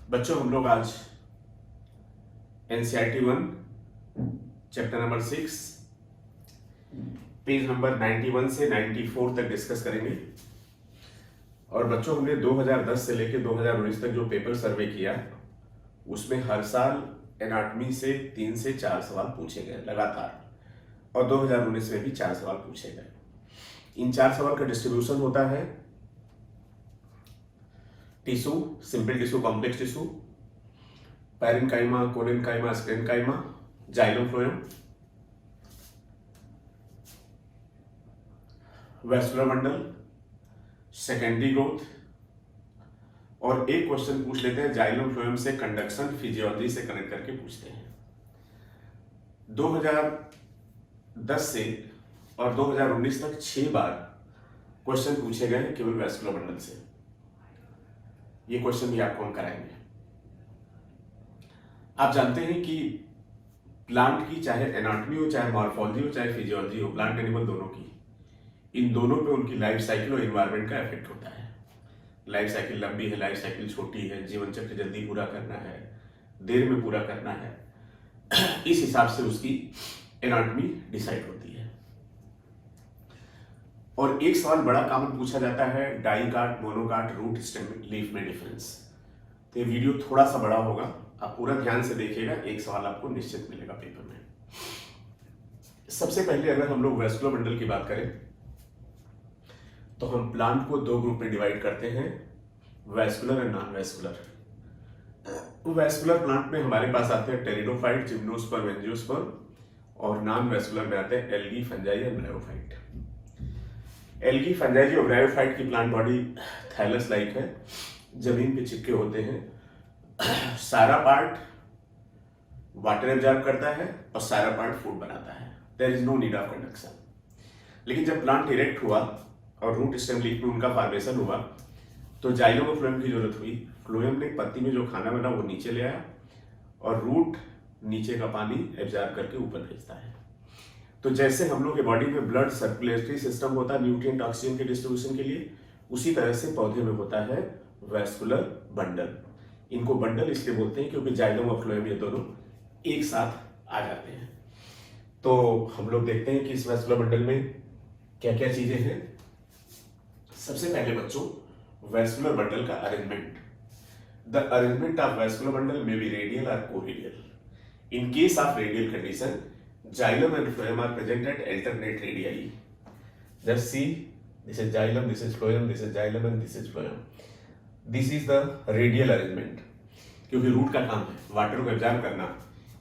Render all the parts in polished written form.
बच्चों हम लोग आज NCERT 1 chapter number 6 page number 91 से 94 तक डिस्कस करेंगे। और बच्चों हमने 2010 से लेकर 2019 तक जो पेपर सर्वे किया उसमें हर साल एनाटॉमी से 3 से 4 सवाल पूछे गए लगातार, और 2019 में भी 4 सवाल पूछे गए। इन 4 सवाल का डिस्ट्रीब्यूशन होता है tissue, simple tissue, complex tissue, parenchyma, collenchyma, sclerenchyma, xylem, phloem, vascular bundle, secondary growth, और एक क्वेश्चन पूछ लेते हैं जाइलम फ्लोएम से कंडक्शन फिजियोलॉजी से कनेक्ट करके पूछते हैं। 2010 से और 2019 तक 6 बार क्वेश्चन पूछे गए केवल वैस्कुलर बंडल से। ये क्वेश्चन भी आपको हम कराएंगे। आप जानते हैं कि प्लांट की चाहे एनाटॉमी हो, चाहे मॉर्फोलॉजी हो, चाहे फिजियोलॉजी हो, प्लांट एनिमल दोनों की, इन दोनों पे उनकी लाइफ साइकिल और एनवायरनमेंट का इफेक्ट होता है। लाइफ साइकिल लंबी है, लाइफ साइकिल छोटी है, जीवन चक्र जल्दी पूरा करना है, देर में पूरा करना है, इस हिसाब से उसकी एनाटॉमी डिसाइड होती है। और एक सवाल बड़ा कॉमन पूछा जाता है, dicot, monocot, root stem leaf में डिफरेंस। तो ये वीडियो थोड़ा सा बड़ा होगा, आप पूरा ध्यान से देखिएगा, एक सवाल आपको निश्चित मिलेगा पेपर में। सबसे पहले अगर हम लोग वैस्कुलर बंडल की बात करें तो हम प्लांट को 2 ग्रुप में डिवाइड करते हैं, वैस्कुलर और नॉन वैस्कुलर। वैस्कुलर प्लांट में हमारे पास आते हैं टेरिडोफाइट, जिम्नोस्पर्म, एंजियोस्पर्म, और नॉन वैस्कुलर में आते हैं एल्गी, फंजाई और ब्रायोफाइट। एल्गी, फंजाई और ब्रायोफाइट की प्लांट बॉडी थैलस लाइक है, जमीन पे चिपके होते हैं। सारा पार्ट वाटर एब्जॉर्ब करता है और सारा पार्ट फूड बनाता है। There is no need of conduction. लेकिन जब प्लांट इरेक्ट हुआ और रूट स्टेम लीफ में उनका फॉर्मेशन हुआ तो जाइलम और फ्लोएम की जरूरत हुई। फ्लोएम ने पत्ती में जो खाना बना वो नीचे ले आया और रूट नीचे का पानी एब्जॉर्ब करके ऊपर भेजता है। तो जैसे हम लोग के बॉडी में ब्लड सर्कुलेटरी सिस्टम होता है न्यूट्रिएंट ऑक्सीजन के डिस्ट्रीब्यूशन के लिए, उसी तरह से पौधे में होता है वैस्कुलर बंडल। इनको बंडल इसलिए बोलते हैं क्योंकि जाइलम और फ्लोएम ये दोनों एक साथ आ जाते हैं। तो हम लोग देखते हैं कि इस वैस्कुलर बंडल में क्या क्या चीजें हैं। सबसे पहले बच्चों, वैस्कुलर बंडल का arrangement. The arrangement of vascular bundle may be radial और coradial. In case of radial condition, xylem and phloem are present at alternate radii. Just see, this is xylem, this is phloem, this is xylem and this is phloem. This is the radial arrangement. क्योंकि root का काम है water को absorb करना,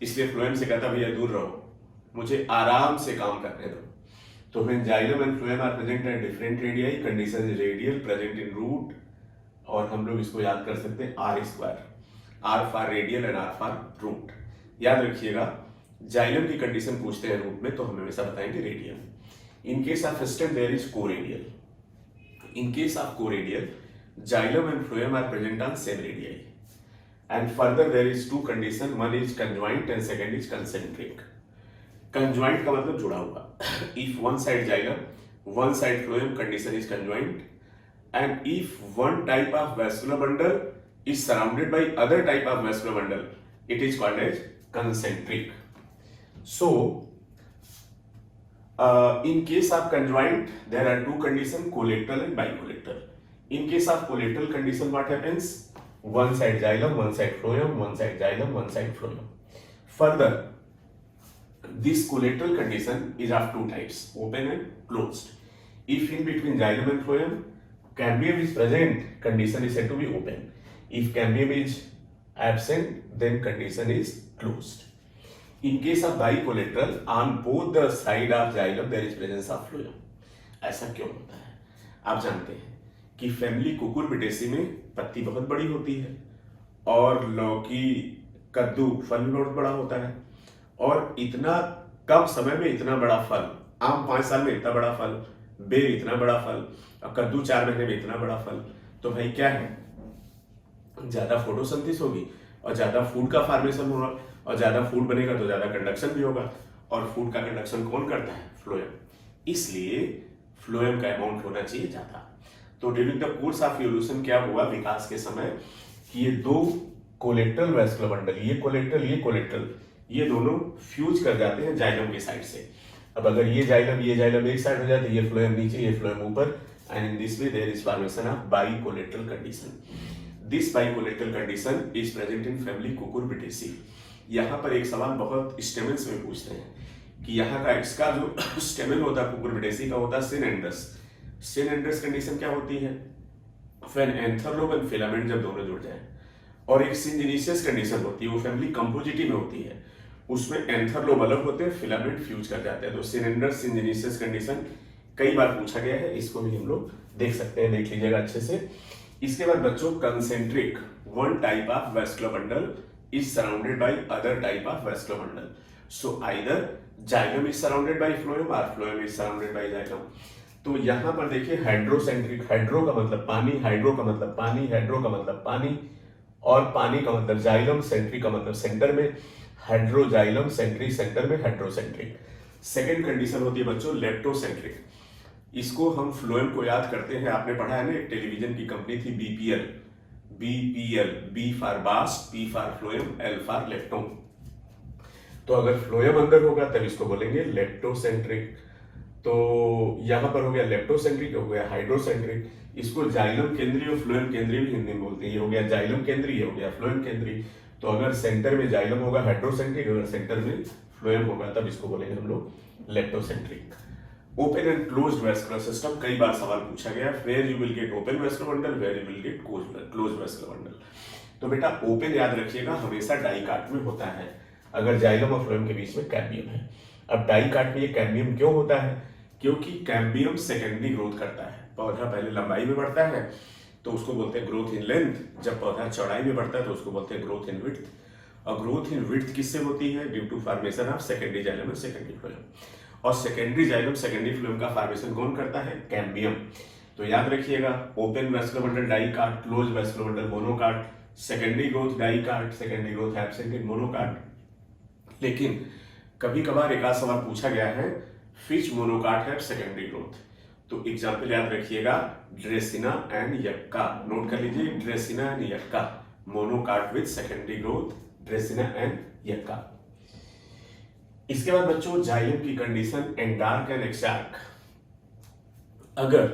इसलिए phloem से कहता भैया दूर रहो, मुझे आराम से काम करने दो। तो when xylem and phloem are present at different radii, condition is radial, present in root, और हम लोग इसको याद कर सकते हैं R square, R for radial and R for root. याद रखिएगा, जाइलम की कंडीशन पूछते हैं रूट में तो हम हमेशा बताएंगे radial. In case of stem there is coradial. In case of coradial, xylem and phloem are present on same radii, and further there is 2 condition, one is conjoint and second is concentric. Conjoint का मतलब जुड़ा हुआ। If one side xylem, one side phloem, condition is conjoint, and if one type of vascular bundle is surrounded by other type of vascular bundle, it is called as concentric. So, in case of conjoint, there are 2 conditions, collateral and bicollateral. In case of collateral condition, what happens? One side xylem, one side phloem, one side xylem, one side phloem. Further, this collateral condition is of 2 types, open and closed. If in between xylem and phloem, cambium is present, condition is said to be open. If cambium is absent, then condition is closed. In case of bicollateral, on both the side of xylem there is presence of phloem. ऐसा क्यों होता है? आप जानते हैं कि family Cucurbitaceae में पत्ती बहुत बड़ी होती है और लौकी, कद्दू फल बहुत बड़ा होता है, और इतना कम समय में इतना बड़ा फल, आम 5 साल में इतना बड़ा फल, बेर इतना बड़ा फल, और कद्दू 4 महीने में इतना बड़ा फल। तो भाई क्या है, ज्यादा फोटोसिंथेसिस होगी और ज्यादा फूड का फॉर्मेशन होगा, और ज्यादा फूड बनेगा तो ज्यादा कंडक्शन भी होगा, और फूड का कंडक्शन कौन करता है? फ्लोएम। इसलिए फ्लोएम का अमाउंट होना चाहिए ज्यादा। तो during the course of evolution क्या हुआ विकास के समय कि ये 2 कोलेट्रल वैस्कुलर बंडल, ये कोलेट्रल, ये दोनों फ्यूज कर जाते हैं जाइलम के साइड से। अब अगर ये जाइलम एक साइड हो जाते हैं, ये फ्लोएम नीचे, ये फ्लोएम ऊपर, and in this way there is formation of bicollateral condition. This bicollateral condition is present in family Cucurbitaceae. यहाँ पर एक सवाल बहुत स्टेमन्स में पूछते हैं कि यहाँ का इसका जो स्टेमन होता है कुकुरबिटेसी का होता है सिनेंडर्स। सिनेंडर्स कंडीशन क्या होती है? व्हेन एंथरलोब एंड फिलामेंट जब दोनों जुड़ जाए। और एक सिंजिनिशियस कंडीशन होती है, वो फैमिली कंपोजिटी में होती है, उसमें एंथरलोब अलग होते हैं, फिलामेंट फ्यूज कर जाते हैं। तो सिनेंडर्स सिंजिनिशियस कंडीशन कई बार पूछा गया है, इसको भी हम लोग देख सकते हैं, देख लीजिएगा अच्छे से। इसके बाद बच्चों concentric, one type of vascular bundle is surrounded by other type of vascular bundle. So either xylem is surrounded by phloem or phloem is surrounded by xylem. तो यहाँ पर देखिए हाइड्रोसेंट्रिक, हाइड्रो का मतलब पानी, हाइड्रो का मतलब पानी, हाइड्रो का मतलब पानी, और पानी का मतलब जाइलम, सेंट्रिक का मतलब सेंटर में, हाइड्रोजाइलम, सेंट्रिक सेंटर में, हाइड्रोसेंट्रिक। सेकेंड कंडीशन होती है बच्चों लेप्टोसेंट्रिक। इसको हम फ्लोएम को याद करते हैं, आपने पढ़ा है ना, एक टेलीविजन की कंपनी थी BPL, B for bast, P for phloem, L for leptome. तो अगर फ्लोएम अंदर होगा तब इसको बोलेंगे लेप्टोसेंट्रिक। तो यहां पर हो गया लेप्टोसेंट्रिक, हो गया हाइड्रोसेंट्रिक। इसको जाइलम केंद्रीय और फ्लोएम केंद्रीय भी हिंदी में बोलते हैं। ये हो गया जाइलम केंद्रीय, हो गया फ्लोएम केंद्रीय। तो अगर सेंटर में जाइलम होगा हाइड्रोसेंट्रिक, अगर सेंटर में फ्लोएम होगा तब इसको बोलेंगे हम लोग leptocentric. Open and closed vascular system, कई बार सवाल पूछा गया, where you will get open vascular bundle, where you will get closed vascular bundle. तो बेटा ओपन याद रखिएगा हमेशा डाइकाट में होता है, अगर जाइलम और फ्लोएम के बीच में कैम्बियम है। अब डाइकाट में ये कैम्बियम क्यों होता है? क्योंकि कैम्बियम सेकेंडरी ग्रोथ करता है। पौधा पहले लंबाई में बढ़ता है तो उसको बोलते हैं ग्रोथ इन लेंथ, जब पौधा चौड़ाई में बढ़ता है तो उसको बोलते हैं ग्रोथ इन विड्थ। और ग्रोथ इन विड्थ किससे होती है? Due to formation of secondary xylem और सेकेंडरी फ्लोएम। और सेकेंडरी जाइलम सेकेंडरी फ्लोएम का फॉर्मेशन कौन करता है? कैम्बियम। तो याद रखिएगा open vascular bundle dicot, close vascular bundle monocot, secondary growth dicot, secondary growth absent in monocot. लेकिन कभी कभार एक आध सवाल पूछा गया है फिच मोनोकाट है सेकेंडरी ग्रोथ। तो एग्जाम्पल याद रखिएगा ड्रेसिना एंड यक्का, नोट कर लीजिए Dracaena and Yucca, monocot with secondary growth, Dracaena and Yucca. इसके बाद बच्चों जाइलम की कंडीशन एंडार्क एंड एक्सार्क। अगर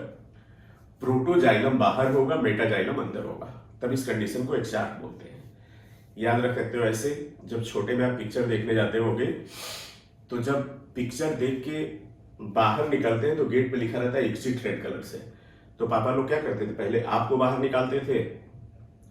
प्रोटोजाइलम बाहर होगा, मेटाजाइलम अंदर होगा, तब इस कंडीशन को एक्सार्क बोलते हैं। याद रख सकते हो ऐसे, जब छोटे में आप पिक्चर देखने जाते होगे तो जब पिक्चर देख के बाहर निकलते हैं तो गेट पे लिखा रहता है एग्जिट रेड कलर से। तो पापा लोग क्या करते थे, पहले आपको बाहर निकालते थे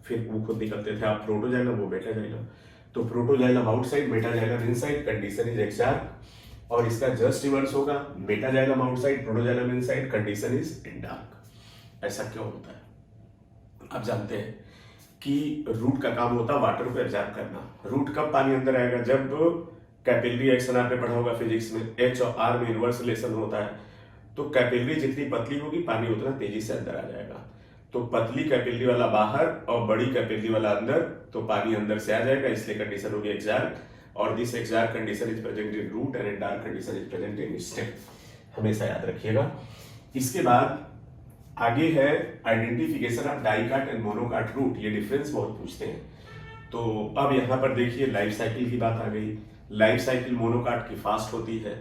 फिर वो खुद निकलते थे, आप प्रोटोजाइलम वो मेटाजाइलम। तो protoxylem outside, metaxylem inside, condition is exarch. और इसका जस्ट रिवर्स होगा, metaxylem outside, protoxylem inside, condition is endarch. ऐसा क्यों होता है? आप जानते हैं कि रूट का काम होता है वाटर को एब्जॉर्ब करना। रूट कब पानी अंदर आएगा? जब कैपिलरी एक्शन आपने पढ़ा होगा फिजिक्स में, H और R में इनवर्स रिलेशन होता है। तो कैपिलरी जितनी पतली होगी पानी उतना तेजी से अंदर आ जाएगा। तो पतली कैपिलरी वाला बाहर और बड़ी कैपिलरी वाला अंदर, तो पानी अंदर से आ जाएगा, इसलिए कंडीशन होगी एक्सार्क। और this exarch condition is present in root and endarch condition is present in stem, हमेशा याद रखिएगा। इसके बाद आगे है identification of dicot and monocot root, ये डिफरेंस बहुत पूछते हैं। तो अब यहाँ पर देखिए लाइफ साइकिल की बात आ गई। लाइफ साइकिल मोनोकाट की फास्ट होती है,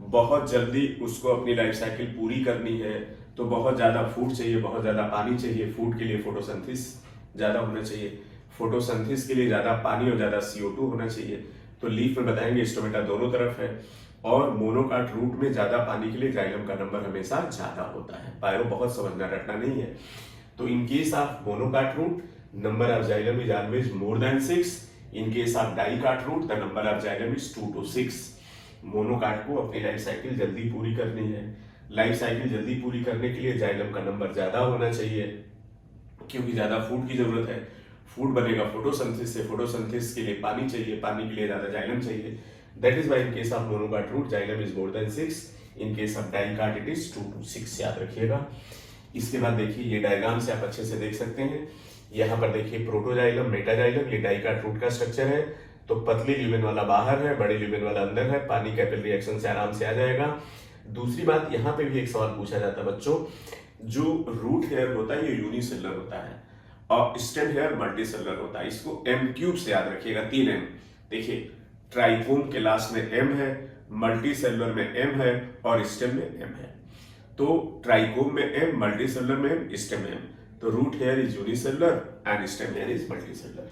बहुत जल्दी उसको अपनी लाइफ साइकिल पूरी करनी है तो बहुत ज्यादा फूड चाहिए, बहुत ज्यादा पानी चाहिए। फूड के लिए फोटोसिंथेसिस ज्यादा होना चाहिए, फोटोसिंथेसिस के लिए ज्यादा पानी और ज्यादा CO2 होना चाहिए। तो लीफ में बताएंगे स्टोमेटा दोनों तरफ है। और मोनोकाट रूट में ज्यादा पानी के लिए जाइलम का नंबर हमेशा ज्यादा होता है। पायो बहुत समझना रटना नहीं है। तो in case of monocot root number of xylem is always more than 6। In case of dicot root the number of xylem is 2 to 6। Monocot को अपनी लाइफ साइकिल जल्दी पूरी करनी है। लाइफ साइकिल जल्दी पूरी करने के लिए जाइलम का नंबर ज्यादा होना चाहिए, क्योंकि ज्यादा फूड की जरूरत है। फूड बनेगा फोटोसिंथेसिस से, फोटोसिंथेसिस के लिए पानी चाहिए, पानी के लिए ज्यादा जाइलम चाहिए। That is why in case of monocot root xylem is more than 6। In case of dicot it is 2 to 6, याद रखिएगा। इसके बाद देखिए ये डायग्राम से आप अच्छे से देख सकते हैं। यहाँ पर देखिए प्रोटोजाइलम, मेटाजाइलम, ये डाइकाट रूट का स्ट्रक्चर है। तो पतली ल्यूमेन वाला बाहर है, बड़े ल्यूमेन वाला अंदर है, पानी कैपिलरी एक्शन से आराम से आ जाएगा। दूसरी बात, यहाँ पे भी एक सवाल पूछा जाता है बच्चों, जो रूट हेयर होता है ये यूनिसेलुलर होता है और स्टेम हेयर मल्टी सेलुलर होता है। इसको एम क्यूब से याद रखिएगा, 3M। देखिए ट्राइकोम के लास्ट में एम है, मल्टी सेलुलर में एम है और स्टेम में एम है। तो ट्राइकोम में एम, मल्टी सेलुलर में एम, स्टेम में एम। तो root hair is unicellular and stem hair is multi cellular.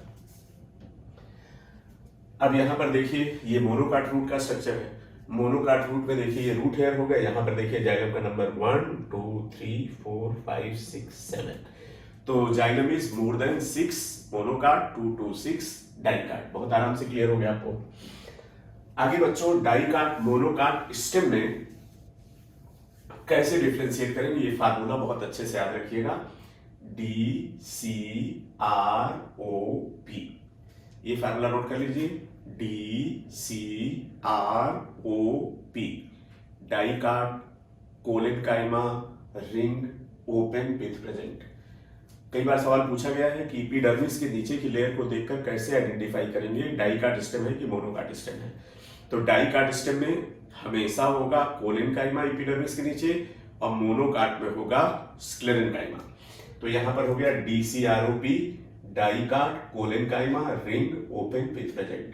अब यहां पर देखिए ये मोनोकाट रूट का स्ट्रक्चर है। मोनोकाट रूट में देखिए ये रूट हेयर हो गया, यहां पर देखिए जाइलम का नंबर 1 2 3 4 5 6 7। तो xylem is more than 6, monocot 2 to 6, dicot. बहुत आराम से क्लियर हो गया आपको। आगे बच्चों डाइकाट मोनोकाट स्टेम में कैसे डिफरेंशिएट करेंगे, ये फार्मूला बहुत अच्छे से याद रखिएगा, DCROP। ये फार्मूला नोट कर लीजिए, DCROP। Dicot, collenchyma, ring, open with present. कई बार सवाल पूछा गया है कि एपिडर्मिस के नीचे की लेयर को देखकर कैसे आइडेंटिफाई करेंगे डाइकाट स्टेम है कि मोनोकाट स्टेम है। तो डाइकाट स्टेम में हमेशा होगा कोलेनकाइमा एपिडर्मिस के नीचे और मोनोकाट में होगा स्क्लेरेनकाइमा। तो यहां पर हो गया DCROP, dicot, collenchyma, ring, open with present.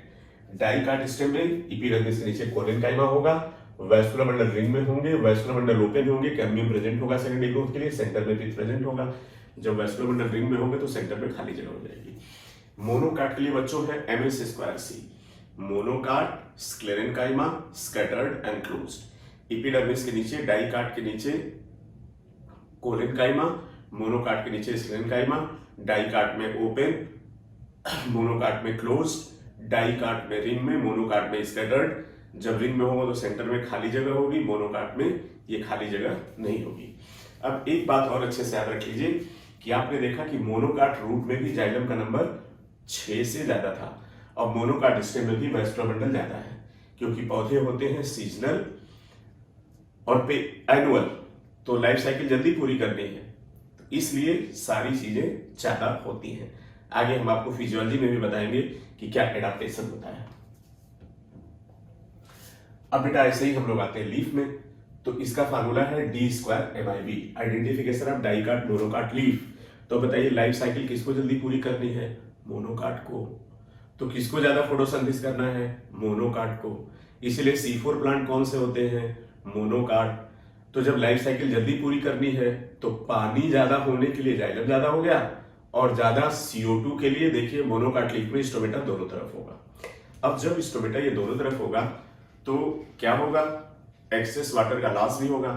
Dicot stem में एपिडर्मिस के नीचे कोलेनकाइमा होगा, वैस्कुलर बंडल रिंग में होंगे, वैस्कुलर बंडल ओपन होंगे, कैम्बियम प्रेजेंट होगा सेकेंडरी ग्रोथ के लिए, सेंटर में विथ प्रेजेंट होगा। जब वैस्कुलर बंडल रिंग में होंगे तो सेंटर में खाली जगह हो जाएगी। मोनोकाट के लिए बच्चों है MS²C। Monocot, sclerenchyma, scattered and closed. Epidermis के नीचे, डाइकाट के नीचे कोलेनकाइमा, मोनोकाट के नीचे स्क्लेरेनकाइमा, डाइकाट में ओपन, मोनोकाट में क्लोज्ड, डाइकाट में रिंग में, मोनोकाट में स्कैटर्ड। जब रिंग में होगा तो सेंटर में खाली जगह होगी, मोनोकाट में ये खाली जगह नहीं होगी। अब एक बात और अच्छे से याद रख लीजिए कि आपने देखा कि मोनोकाट रूट में भी जाइलम का नंबर 6 से ज्यादा था और मोनोकाट स्टेम में भी वैस्कुलर बंडल ज्यादा है, क्योंकि पौधे होते हैं सीजनल और एनुअल, तो लाइफ साइकिल जल्दी पूरी करनी है, तो इसलिए सारी चीजें ज्यादा होती हैं। आगे हम आपको फिजियोलॉजी में भी बताएंगे कि क्या एडाप्टेशन होता है। अब बेटा ऐसे ही हम लोग आते हैं लीफ में। तो इसका फार्मूला है D²MIB, identification of dicot monocot leaf. तो बताइए लाइफ साइकिल किसको जल्दी पूरी करनी है, मोनोकाट को। तो किसको ज्यादा फोटोसिंथेसिस करना है, मोनोकाट को। इसीलिए C4 प्लांट कौन से होते हैं, मोनोकाट। तो जब लाइफ साइकिल जल्दी पूरी करनी है तो पानी ज्यादा होने के लिए जाइलम ज्यादा हो गया और ज्यादा CO2 के लिए देखिए मोनोकाट लीफ में स्टोमेटा दोनों तरफ होगा। अब जब स्टोमेटा ये दोनों तरफ होगा तो क्या होगा, एक्सेस वाटर का लॉस भी होगा।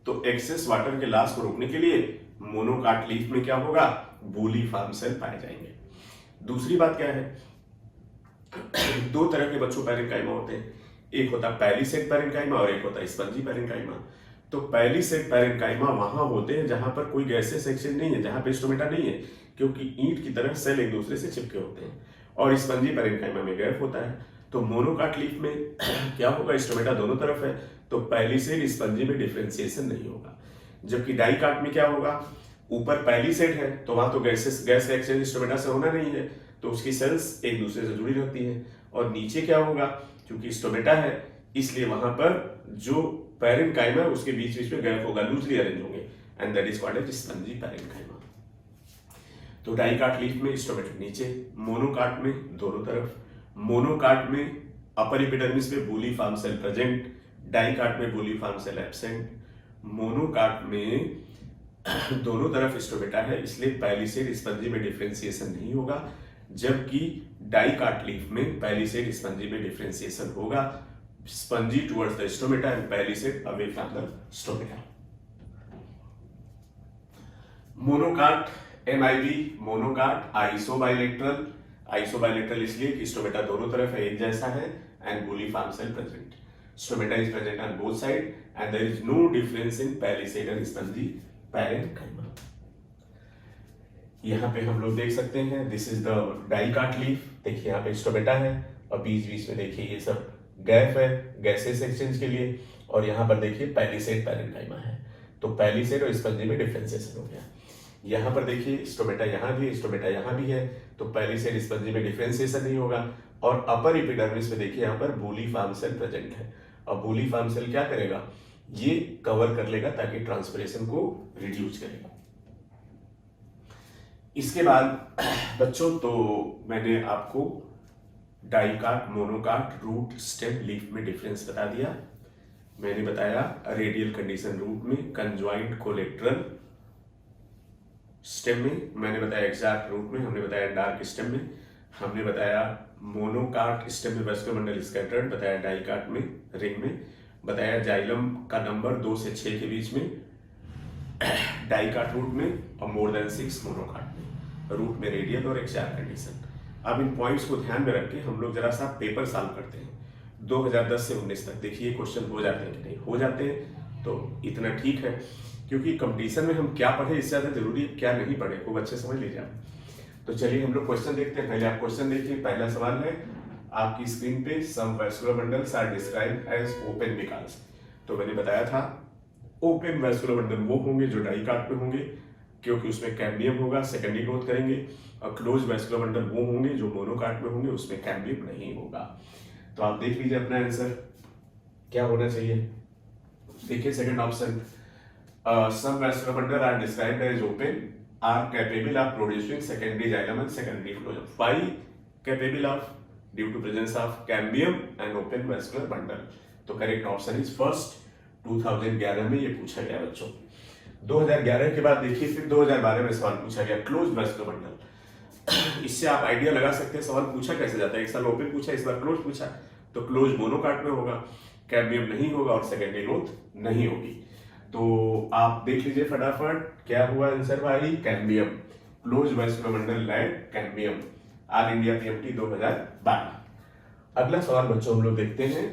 तो एक्सेस वाटर के लॉस को रोकने के लिए मोनोकाट लीफ में क्या होगा, बूलीफॉर्म सेल पाए जाएंगे। दूसरी बात क्या है, दो तरह के बच्चों पैरेन्काइमा होते हैं, एक होता है पैलिसेड पैरेन्काइमा और एक होता है स्पंजी पैरेन्काइमा। तो पैलिसेड पैरेन्काइमा वहां होते हैं जहां पर कोई गैसेस एक्सचेंज नहीं है, जहां पे स्टोमेटा नहीं है, क्योंकि ईंट की तरह सेल एक दूसरे से चिपके होते हैं। और स्पंजी पैरेन्काइमा में गैप होता है। तो मोनोकाट लीफ में क्या होगा, स्टोमेटा दोनों तरफ है, तो पैलिसेड स्पंजी में डिफरेंशिएशन नहीं होगा। जबकि डाइकाट में क्या होगा, ऊपर पैलिसेड है तो वहां तो गैस का एक्सचेंज स्टोमेटा से होना नहीं है, तो उसकी सेल्स एक दूसरे से जुड़ी रहती हैं। और नीचे क्या होगा, क्योंकि स्टोमेटा है इसलिए वहां पर जो पैरेन्काइमा उसके बीच बीच में गैप होगा, लूजली अरेंज होंगे, and that is called as spongy parenchyma. तो डाइकाट लीफ में स्टोमेटा नीचे, मोनोकाट में दोनों तरफ। मोनोकाट में अपर एपिडर्मिस में बूलीफॉर्म सेल प्रेजेंट, डाइकाट में बूलीफॉर्म सेल एब्सेंट। मोनोकाट में दोनों तरफ स्टोमेटा है इसलिए पैलिसेड स्पंजी में डिफरेंशिएशन नहीं होगा, जबकि डाइकाट लीफ में पैलिसेड स्पंजी में डिफरेंशिएशन होगा, spongy towards the stomata and palisade away from the stomata. Monocot MIB, monocot isobilateral. Isobilateral इसलिए कि स्टोमेटा दोनों तरफ है, एक जैसा है, and bulliform cell present. Stomata is present on both side and there is no difference in palisade and spongy parenchyma. यहाँ पे हम लोग देख सकते हैं, this is the dicot leaf. देखिए यहाँ पे स्टोमेटा है और बीच बीच में देखिए ये सब गैप है गैसेस एक्सचेंज के लिए, और यहाँ पर देखिए पैलिसेड पैरेन्काइमा है। तो पैलिसेड और स्पंजी में डिफरेंशिएशन हो गया। यहाँ पर देखिए स्टोमेटा यहाँ भी है, स्टोमेटा यहाँ भी है, तो पैलिसेड स्पंजी में डिफरेंशिएशन नहीं होगा। और अपर एपिडर्मिस में देखिए यहाँ पर बूलीफॉर्म सेल प्रेजेंट है, और बूलीफॉर्म सेल क्या करेगा, ये कवर कर लेगा ताकि ट्रांसपिरेशन को रिड्यूस करेगा। इसके बाद बच्चों तो मैंने आपको डाई काट, मोनोकाट, रूट, स्टेम, लीफ में डिफरेंस बता दिया। मैंने बताया रेडियल कंडीशन रूट में, कंजॉइंट कोलेट्रल स्टेम में, मैंने बताया एग्जैक्ट रूट में, हमने बताया डार्क स्टेम में, हमने बताया मोनोकाट स्टेम में वेस्कुलर बंडल स्कैटर्ड, बताया डाइकाट में रिंग में, बताया जाइलम का नंबर 2 से 6 के बीच में डाइकाट रूट में, और मोर देन 6 मोनोकाट में, रूट में रेडियल और एग्जैक्ट कंडीशन। अब इन पॉइंट्स को ध्यान में रख के हम लोग जरा सा पेपर सॉल्व करते हैं 2010 से 19 तक। देखिए क्वेश्चन हो जाते हैं कि नहीं हो जाते हैं, तो इतना ठीक है, क्योंकि कंपटीशन में हम क्या पढ़े इससे ज्यादा जरूरी है क्या नहीं पढ़े, खूब अच्छे समझ लीजिए आप। तो चलिए हम लोग क्वेश्चन देखते हैं। पहले आप क्वेश्चन देखिए। पहला सवाल है आपकी स्क्रीन पे, some vascular bundles are described as open because. तो मैंने बताया था ओपन वेस्कुलर बंडल वो होंगे जो डाइकाट में होंगे, क्योंकि उसमें कैम्बियम होगा, सेकेंडरी ग्रोथ करेंगे, और क्लोज वेस्कुलर बंडल वो होंगे जो मोनोकाट में होंगे, उसमें कैम्बियम नहीं होगा। तो आप देख लीजिए अपना आंसर क्या होना चाहिए। देखिए second option, some vascular bundle are described as open, are capable of producing secondary xylem and secondary phloem. Why capable of? Due to presence of cambium and open vascular bundle. तो correct option is first. 2011 में ये पूछा गया बच्चों। 2011 के बाद देखिए फिर 2012 में सवाल पूछा गया क्लोज वेस्कुलर बंडल। इससे आप आइडिया लगा सकते हैं सवाल पूछा कैसे जाता है। एक साल ओपन पूछा, इस बार क्लोज पूछा, तो क्लोज मोनोकाट में होगा, कैम्बियम नहीं होगा और सेकेंडरी ग्रोथ नहीं होगी। तो आप देख लीजिए फटाफट क्या हुआ आंसर भाई, cambium, close vascular bundle land cambium, all India PMT 2012। अगला सवाल बच्चों हम लोग देखते हैं,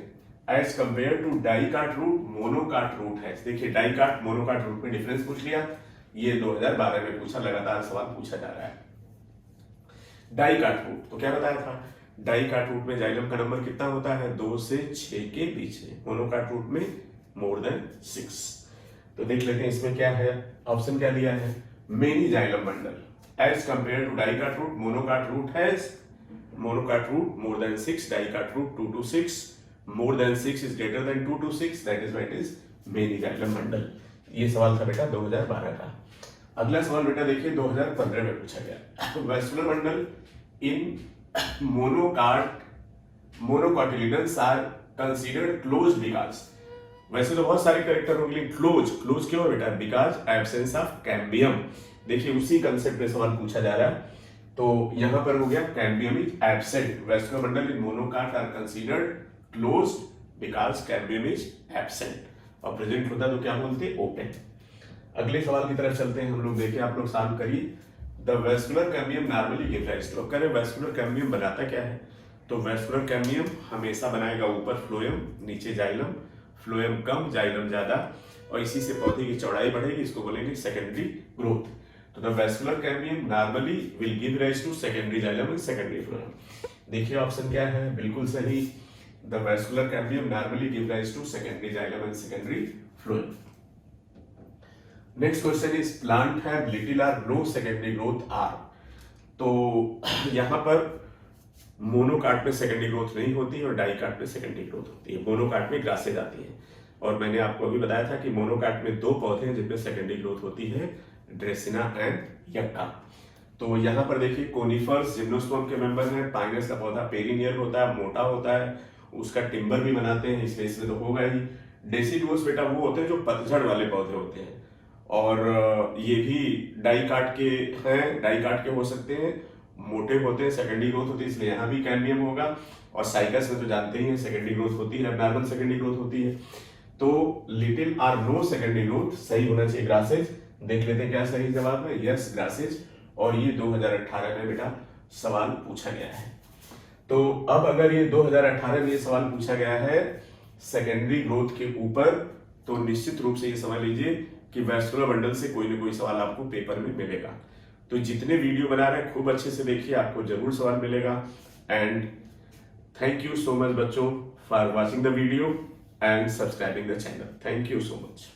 as compare to dicot root monocot root है। देखिए डाइकाट मोनोकाट रूट में डिफरेंस पूछ लिया, ये 2012 में पूछा, लगातार सवाल पूछा जा रहा है। डाइकाट रूट तो क्या बताया था, डाइकाट रूट में जाइलम का नंबर कितना होता है, 2 से 6 के बीच में, मोनोकाट रूट में मोर देन 6। तो देख लेते हैं इसमें क्या है, ऑप्शन क्या दिया है, many xylem bundle as compare to dicot root, monocot root has, monocot root more than 6, dicot root 2 to 6, more than 6 is greater than 2 to 6, that is why it is many xylem bundle. ये सवाल था बेटा 2012 का। अगला सवाल बेटा देखिए 2015 में पूछा गया, vascular bundle in monocotyledons are considered close because. वैसे तो बहुत सारे करेक्टर होंगे, क्लोज क्यों है बेटा, बिकॉज एब्सेंस ऑफ कैम्बियम। देखिए उसी कंसेप्ट पे सवाल पूछा जा रहा है, तो यहां पर हो गया cambium is absent, vascular bundle in monocot are considered close because cambium is absent, और प्रेजेंट होता तो क्या बोलते, ओपन। अगले सवाल की तरफ चलते हैं हम लोग, देखिए आप लोग सॉल्व करिए। The vascular cambium normally give rise to, करें वेस्कुलर कैम्बियम बनाता क्या है, तो वेस्कुलर कैम्बियम हमेशा बनाएगा ऊपर फ्लोएम नीचे जाइलम, फ्लोएम कम जाइलम ज्यादा, और इसी से पौधे की चौड़ाई बढ़ेगी, इसको बोलेंगे सेकेंडरी ग्रोथ। तो the vascular cambium normally will give rise to secondary xylem and secondary phloem. देखिए ऑप्शन क्या है, बिल्कुल सही, the vascular cambium normally give rise to secondary xylem and secondary phloem. Next question is plant have little और no secondary growth are. तो यहां पर monocot में सेकेंडरी ग्रोथ नहीं होती और डाइकाट में सेकेंडरी ग्रोथ होती है, मोनोकाट में ग्रासेज आती है। और मैंने आपको अभी बताया था कि मोनोकाट में 2 पौधे हैं जिनमें सेकेंडरी ग्रोथ होती है, ड्रेसिना एंड यक्का। तो यहाँ पर देखिए कोनिफर्स जिम्नोस्पर्म के मेंबर हैं, पाइनस का पौधा पेरिनियल होता है, मोटा होता है, उसका टिम्बर भी बनाते हैं, इसलिए इसमें तो होगा ही। डेसिडुअस बेटा वो होते हैं जो पतझड़ वाले पौधे होते हैं, और ये भी डाइकाट के हैं, डाइकाट के हो सकते हैं, मोटे होते हैं, सेकेंडरी ग्रोथ होती है, इसलिए यहाँ भी कैम्बियम होगा। और साइकस में तो जानते ही हैं सेकेंडरी ग्रोथ होती है, नॉर्मल सेकेंडरी ग्रोथ होती है। तो little or no secondary growth सही होना चाहिए, ग्रासेज। देख लेते हैं क्या सही जवाब है, यस ग्रासेज, और ये 2018 में बेटा सवाल पूछा गया है। तो अब अगर ये 2018 में ये सवाल पूछा गया है सेकेंडरी ग्रोथ के ऊपर, तो निश्चित रूप से ये समझ लीजिए कि वेस्कुलर बंडल से कोई ना कोई सवाल आपको पेपर में मिलेगा। तो जितने वीडियो बना रहे हैं खूब अच्छे से देखिए, आपको जरूर सवाल मिलेगा। And thank you so much बच्चों for watching the video and subscribing the channel. Thank you so much.